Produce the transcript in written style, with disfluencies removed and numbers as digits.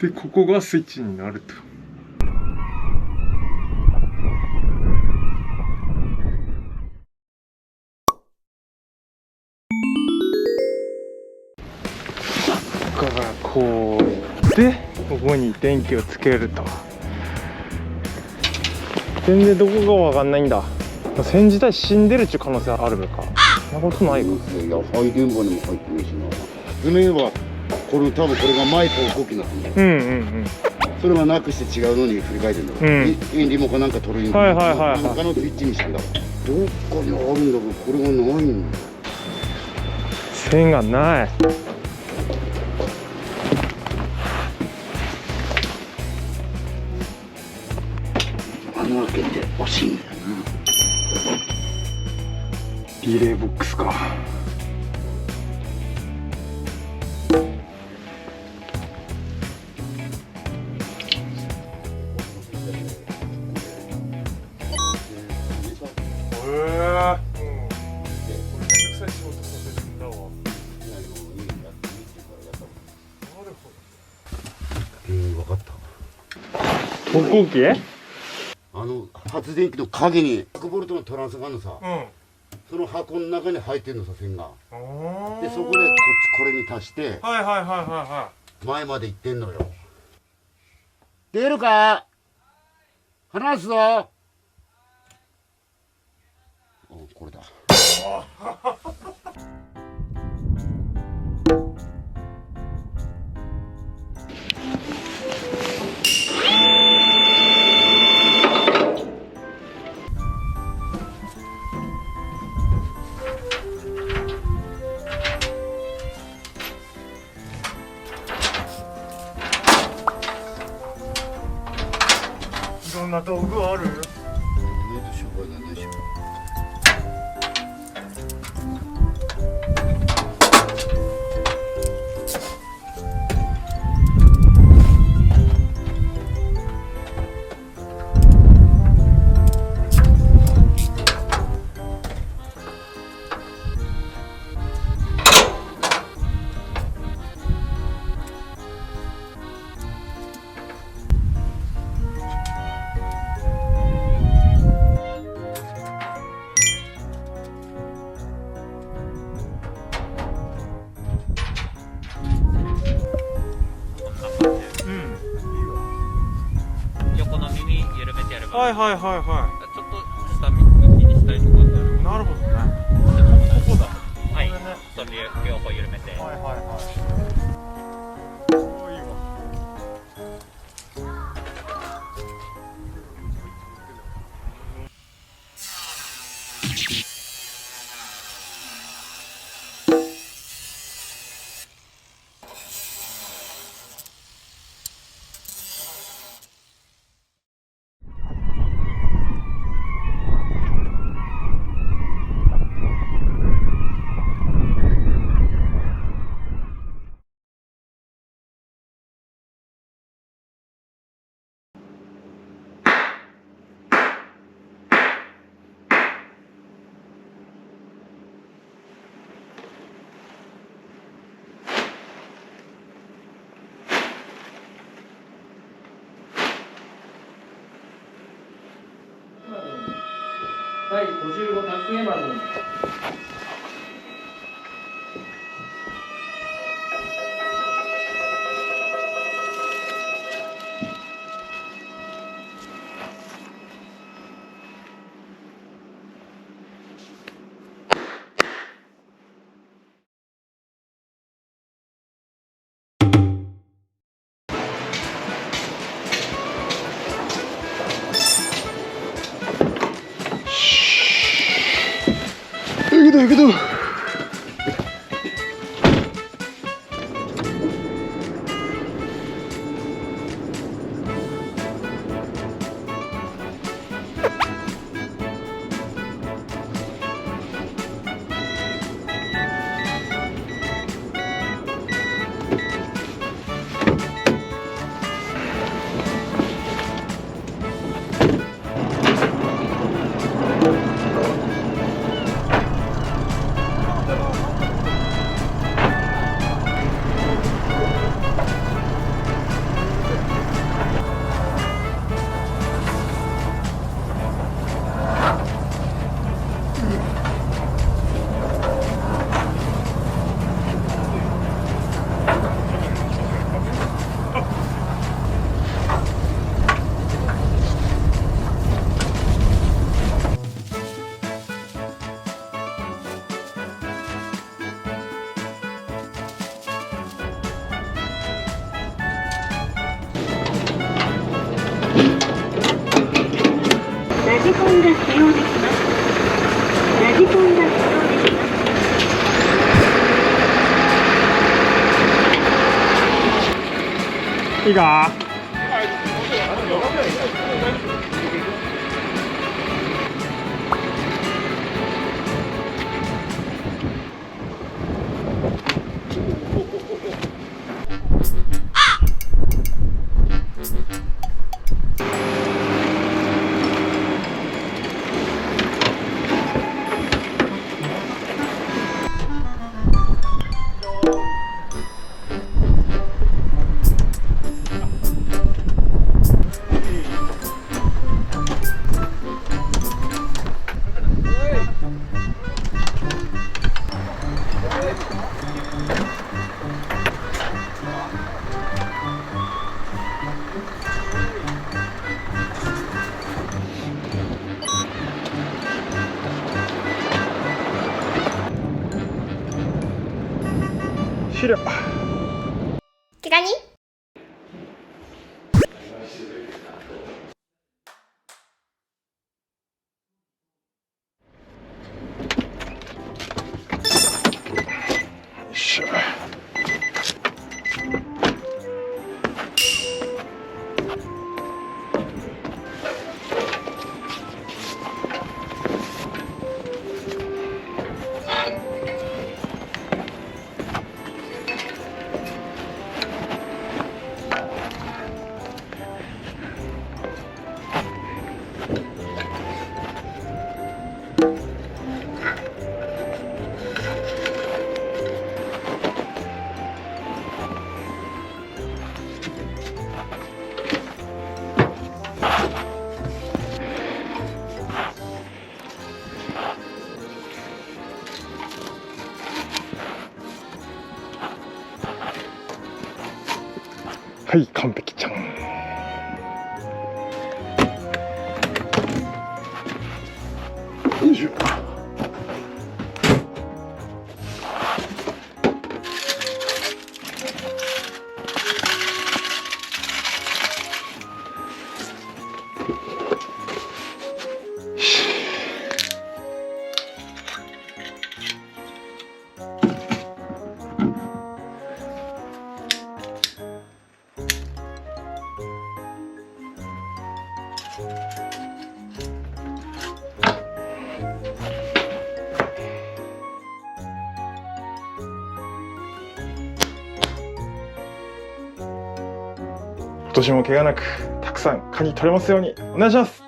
でここがスイッチになると。ここからこうやってここに電気をつけると。全然どこかわかんないんだ。線自体死んでるっていう可能性あるのか。そんなことないか。いや、配電盤にも入ってるしな。普通の言えばこれ多分これが前と動きなんだ。うんうんうん。それはなくして違うのに振り替えてんだから、リモコンなんか取るにも、はいはいはいはい、なんかのスイッチにしてんだから。どっかにあるんだけどこれがないんだ。線がない。穴開けて欲しいんだよな。リレーボックスか。分かった。歩行器？発電機の影に100ボルトのトランスがあるのさ、うん、その箱の中に入ってるのさ、線が。でそこでこれに足して、はいはいはいは前まで行ってんのよ。出るか？離すぞ。これだ。いろんな道具ある？はいはいはいはちょっと下向きにしたいとかってある。い。なるほどね。ここだ。はい。それ両方緩めて。はいはいはい。おー、いいわ。第55タックエマズン。行くぞ。ジコンが使用できます。ラジコンが使用できます。いいか？終了。毛ガニ？よいしょ。はい、完璧ちゃん。よいしょ。今年も怪我なくたくさんカニ取れますようにお願いします。